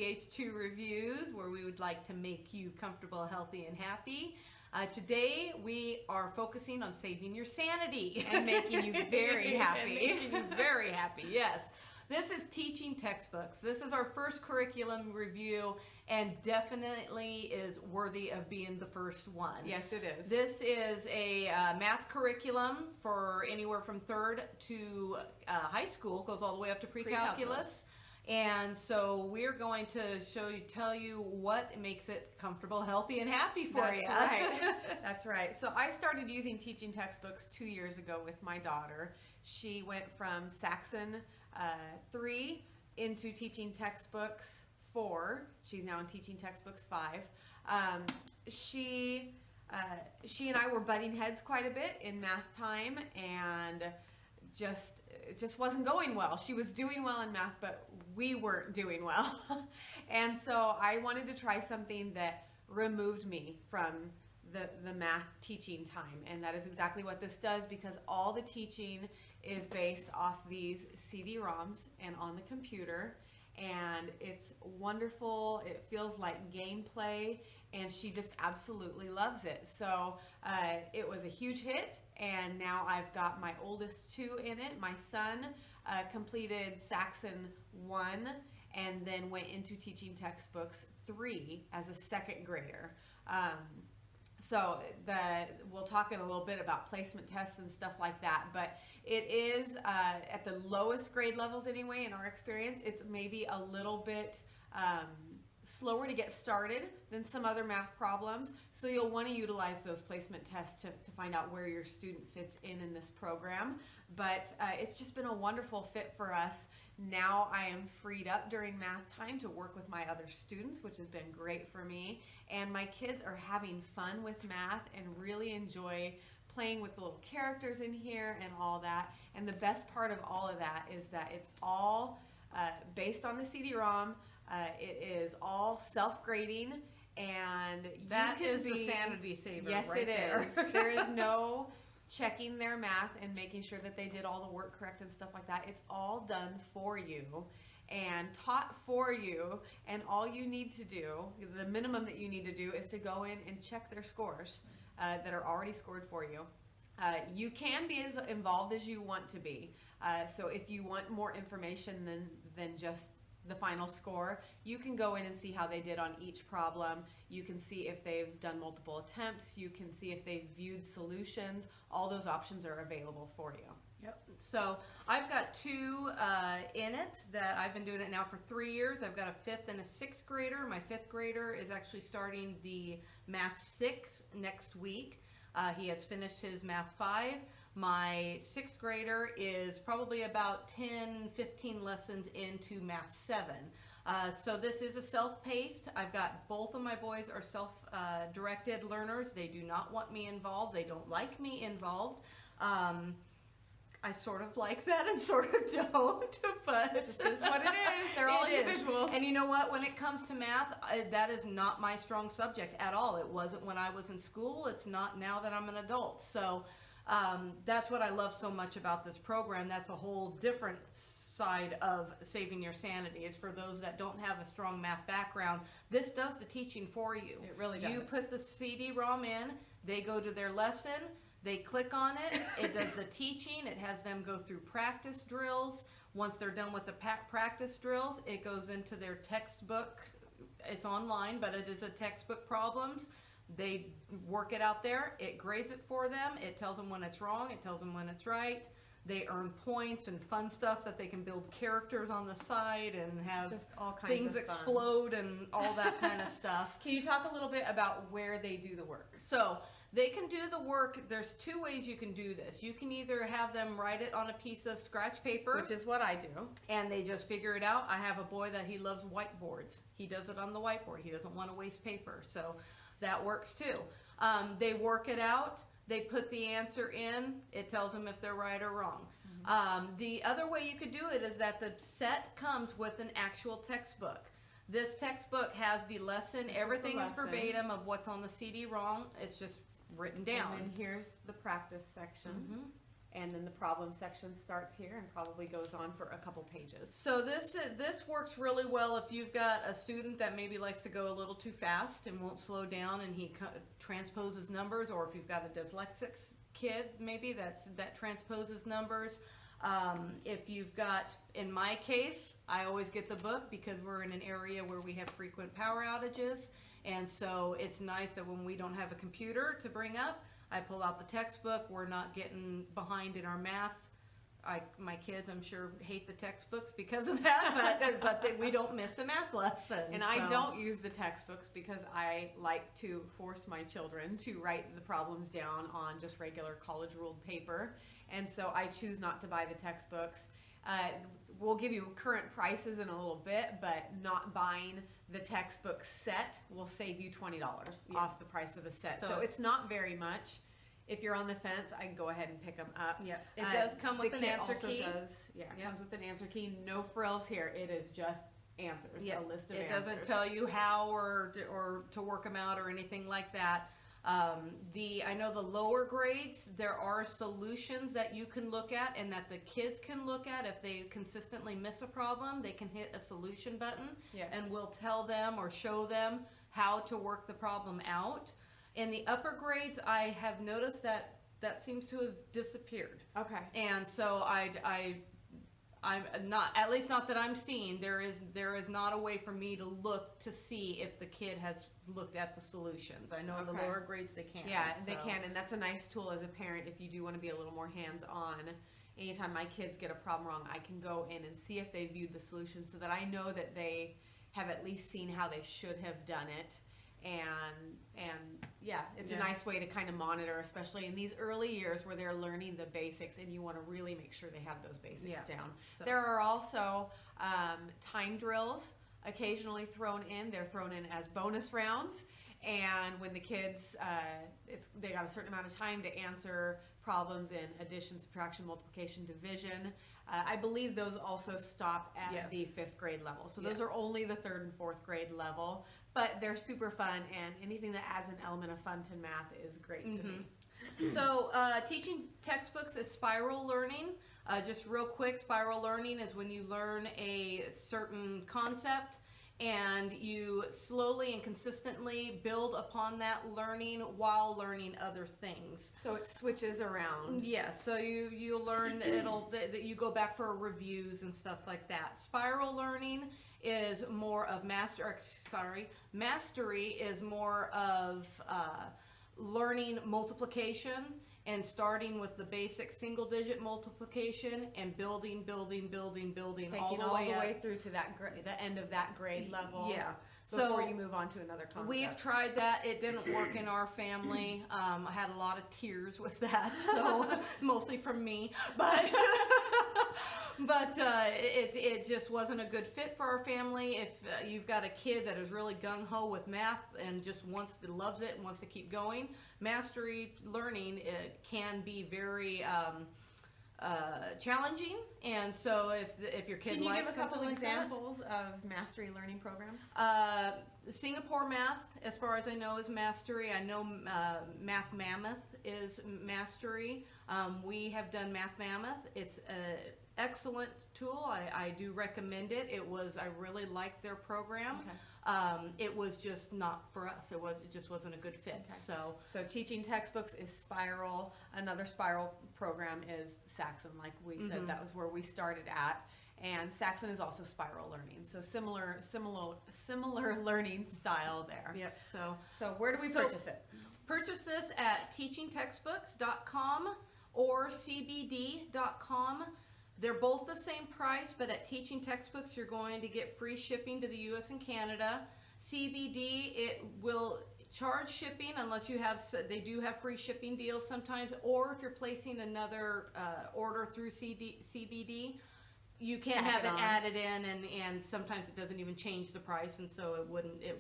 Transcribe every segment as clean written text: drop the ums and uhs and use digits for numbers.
KH2 Reviews, where we would like to make you comfortable, healthy, and happy. Today we are focusing on saving your sanity and making you very happy. And making you very happy, yes. This is teaching textbooks. This is our first curriculum review and definitely is worthy of being the first one. Yes, it is. This is a math curriculum for anywhere from 3rd to high school, goes all the way up to pre-calculus. And so we're going to tell you what makes it comfortable, healthy, and happy for you. That's right. That's right. So I started using teaching textbooks 2 years ago with my daughter. She went from Saxon 3 into teaching textbooks 4. She's now in teaching textbooks 5. She and I were butting heads quite a bit in math time, and it just wasn't going well. She was doing well in math, but we weren't doing well. And so I wanted to try something that removed me from the math teaching time, and that is exactly what this does, because all the teaching is based off these CD-ROMs and on the computer, and it's wonderful. It feels like gameplay, and she just absolutely loves it. So it was a huge hit, and now I've got my oldest 2 in it. My son completed Saxon 1 and then went into teaching textbooks 3 as a 2nd grader. So we'll talk in a little bit about placement tests and stuff like that, but it is at the lowest grade levels anyway, in our experience, it's maybe a little bit slower to get started than some other math problems. So you'll want to utilize those placement tests to find out where your student fits in this program. But it's just been a wonderful fit for us. Now I am freed up during math time to work with my other students, which has been great for me. And my kids are having fun with math and really enjoy playing with the little characters in here and all that. And the best part of all of that is that it's all based on the CD-ROM. It is all self-grading, and that is the sanity saver. Yes, right it there. is. There is no checking their math and making sure that they did all the work correct and stuff like that. It's all done for you and taught for you, and all you need to do, the minimum that you need to do, is to go in and check their scores that are already scored for you. You can be as involved as you want to be. So if you want more information than just the final score, you can go in and see how they did on each problem. You can see if they've done multiple attempts. You can see if they've viewed solutions. All those options are available for you. Yep. So I've got 2 in it that I've been doing it now for 3 years. I've got a 5th and a 6th grader. My 5th grader is actually starting the Math 6 next week. He has finished his Math 5. My 6th grader is probably about 10-15 lessons into Math 7. So this is a self-paced. I've got both of my boys are self-directed learners. They do not want me involved. They don't like me involved. I sort of like that and sort of don't, but it just is what it is. They're all individuals. And you know what? When it comes to math, that is not my strong subject at all. It wasn't when I was in school. It's not now that I'm an adult. So that's what I love so much about this program. That's a whole different side of saving your sanity, is for those that don't have a strong math background. This does the teaching for you. It really does. You put the CD-ROM in, they go to their lesson, they click on it, it does the teaching, it has them go through practice drills. Once they're done with the practice drills, it goes into their textbook. It's online, but it is a textbook problems. They work it out there, it grades it for them, it tells them when it's wrong, it tells them when it's right. They earn points and fun stuff that they can build characters on the side and have just all kinds things of fun. Explode and all that kind of stuff. Can you talk a little bit about where they do the work? So they can do the work. There's 2 ways you can do this. You can either have them write it on a piece of scratch paper, which is what I do, and they just figure it out. I have a boy that he loves whiteboards. He does it on the whiteboard. He doesn't want to waste paper, so that works too. They work it out. They put the answer in. It tells them if they're right or wrong. The other way you could do it is that the set comes with an actual textbook. This textbook has the lesson. Everything is verbatim of what's on the CD-ROM. It's just written down. And then here's the practice section. and then the problem section starts here and probably goes on for a couple pages. So this works really well if you've got a student that maybe likes to go a little too fast and won't slow down, and he transposes numbers, or if you've got a dyslexic kid maybe that transposes numbers. If you've got, in my case, I always get the book because we're in an area where we have frequent power outages, and so it's nice that when we don't have a computer to bring up, I pull out the textbook. We're not getting behind in our math. My kids, I'm sure, hate the textbooks because of that, but we don't miss a math lesson. And I don't use the textbooks because I like to force my children to write the problems down on just regular college ruled paper. And so I choose not to buy the textbooks. We'll give you current prices in a little bit, but not buying the textbook set will save you $20 off the price of the set. So it's not very much. If you're on the fence, I can go ahead and pick them up. Yeah, it does come with an answer key. It comes with an answer key. No frills here. It is just answers, a list of answers. It doesn't tell you how or to work them out or anything like that. I know the lower grades, there are solutions that you can look at and that the kids can look at. If they consistently miss a problem, they can hit a solution button, and we'll tell them or show them how to work the problem out. In the upper grades, I have noticed that seems to have disappeared. Okay. And so I'm not, at least not that I'm seeing, there is not a way for me to look to see if the kid has looked at the solutions. I know in the lower grades they can. Yeah, they can, and that's a nice tool as a parent if you do want to be a little more hands-on. Anytime my kids get a problem wrong, I can go in and see if they viewed the solution so that I know that they have at least seen how they should have done it. And yeah, it's a nice way to kind of monitor, especially in these early years where they're learning the basics, and you want to really make sure they have those basics down. So. There are also time drills occasionally thrown in. They're thrown in as bonus rounds, and when the kids, they got a certain amount of time to answer problems in addition, subtraction, multiplication, division. I believe those also stop at the 5th grade level. So those are only the 3rd and 4th grade level, but they're super fun, and anything that adds an element of fun to math is great to me. So teaching textbooks is spiral learning. Just real quick, spiral learning is when you learn a certain concept and you slowly and consistently build upon that learning while learning other things. So it switches around. Yeah, so you learn, that you go back for reviews and stuff like that. Spiral learning is more of mastery is more of learning multiplication and starting with the basic single digit multiplication and building taking all the way through to that the end of that grade level. Yeah. Before you move on to another concept. We've tried that. It didn't work in our family. I had a lot of tears with that, so mostly from me. But it just wasn't a good fit for our family. If you've got a kid that is really gung-ho with math and just loves it and wants to keep going, mastery learning can be very challenging, and so if your kid can you likes give a couple something examples of mastery learning programs? Singapore Math, as far as I know, is mastery. I know Math Mammoth is mastery. We have done Math Mammoth. It's an excellent tool. I do recommend it. I really liked their program. Okay. It was just not for us. It just wasn't a good fit. Okay. So teaching textbooks is Spiral. Another Spiral program is Saxon. Like we said, that was where we started at. And Saxon is also spiral learning. So similar learning style there. Yep. So where do we purchase it? Purchase this at teachingtextbooks.com or cbd.com. They're both the same price, but at Teaching Textbooks, you're going to get free shipping to the U.S. and Canada. CBD, it will charge shipping unless they do have free shipping deals sometimes, or if you're placing another order through CBD, you can have it added in, and sometimes it doesn't even change the price, and so it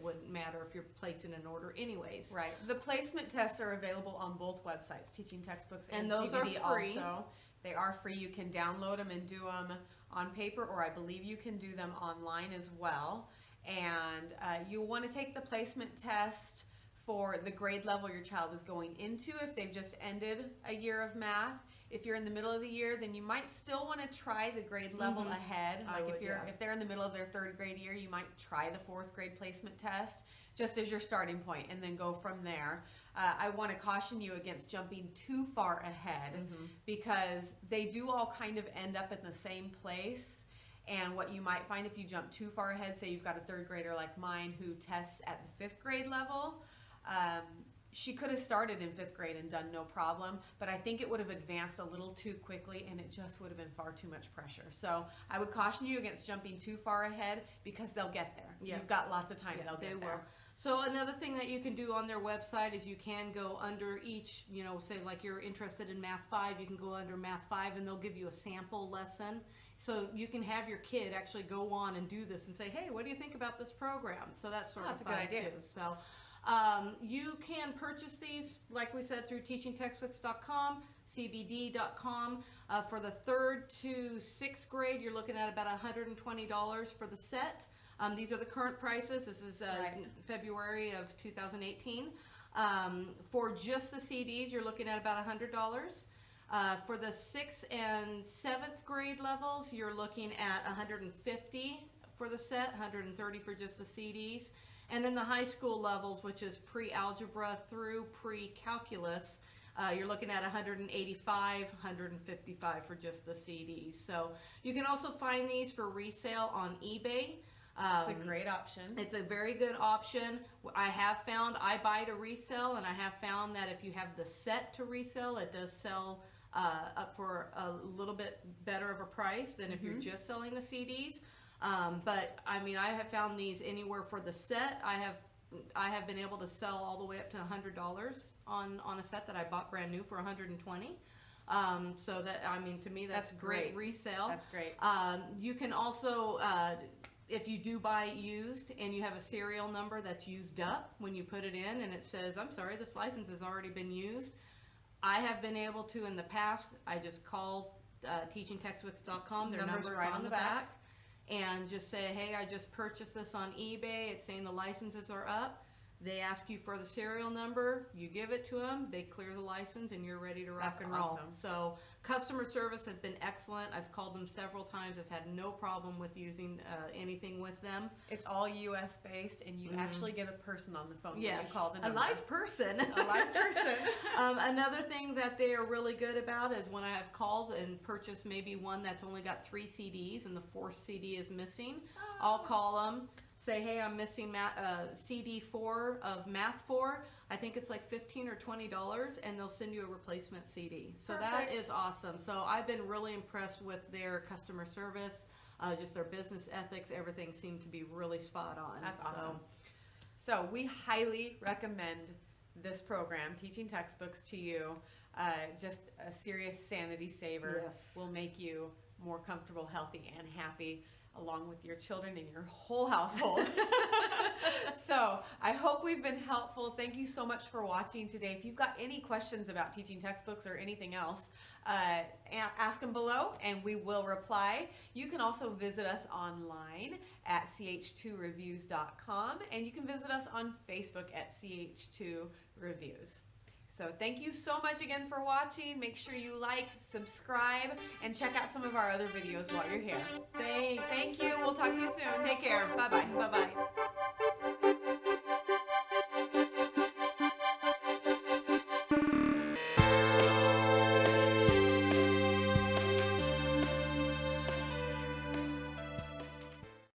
wouldn't matter if you're placing an order anyways. Right. The placement tests are available on both websites, Teaching Textbooks and those CBD are free. Also. They are free. You can download them and do them on paper, or I believe you can do them online as well. And you'll want to take the placement test for the grade level your child is going into if they've just ended a year of math. If you're in the middle of the year, then you might still want to try the grade level ahead. I Like would, if they're in the middle of their 3rd grade year, you might try the 4th grade placement test just as your starting point, and then go from there. I want to caution you against jumping too far ahead because they do all kind of end up in the same place. And what you might find if you jump too far ahead, say you've got a 3rd grader like mine who tests at the 5th grade level, she could have started in 5th grade and done no problem, but I think it would have advanced a little too quickly, and it just would have been far too much pressure. So I would caution you against jumping too far ahead because they'll get there. Yeah. You've got lots of time. Yeah, They'll they get there. will. So another thing that you can do on their website is you can go under each, say like you're interested in Math 5, you can go under Math 5 and they'll give you a sample lesson. So you can have your kid actually go on and do this and say, hey, what do you think about this program? So that's sort of That's a fun good idea. too. So you can purchase these, like we said, through teachingtextbooks.com, cbd.com. For the 3rd to 6th grade, you're looking at about $120 for the set. These are the current prices. This is Right. February of 2018. For just the CDs, you're looking at about $100. For the 6th and 7th grade levels, you're looking at $150 for the set, $130 for just the CDs. And then the high school levels, which is pre-algebra through pre-calculus, you're looking at $185, $155 for just the CDs. So you can also find these for resale on eBay. It's a great option. It's a very good option. I buy to resell, and I have found that if you have the set to resell, it does sell up for a little bit better of a price than if you're just selling the CDs. But I mean, I have found these anywhere for the set. I have been able to sell all the way up to $100 on a set that I bought brand new for $120. So that, I mean, to me, that's great resale. That's great. You can also, if you do buy used and you have a serial number that's used up when you put it in and it says, I'm sorry, this license has already been used. I have been able to in the past, I just called teachingtextbooks.com, their Number's number's right on the back, and just say, hey, I just purchased this on eBay, it's saying the licenses are up. They ask you for the serial number, you give it to them, they clear the license, and you're ready to rock That's and roll. awesome. So customer service has been excellent. I've called them several times. I've had no problem with using anything with them. It's all U.S. based, and you actually get a person on the phone when Yes, you call the a number. live person. A live person. Another thing that they are really good about is when I have called and purchased maybe one that's only got 3 CDs and the 4th CD is missing, I'll call them, say, hey, I'm missing CD 4 of Math 4. I think it's like $15 or $20, and they'll send you a replacement CD. So that Perfect. is awesome. So I've been really impressed with their customer service, just their business ethics. Everything seemed to be really spot on. That's So, awesome. So we highly recommend this program, Teaching Textbooks, to you. Just a serious sanity saver. Yes. Will make you more comfortable, healthy, and happy, along with your children and your whole household. So I hope we've been helpful. Thank you so much for watching today. If you've got any questions about teaching textbooks or anything else, ask them below and we will reply. You can also visit us online at ch2reviews.com, and you can visit us on Facebook at ch2reviews. So thank you so much again for watching. Make sure you like, subscribe, and check out some of our other videos while you're here. thanks. Thank you. We'll talk to you soon. Take care. Bye-bye. Bye-bye.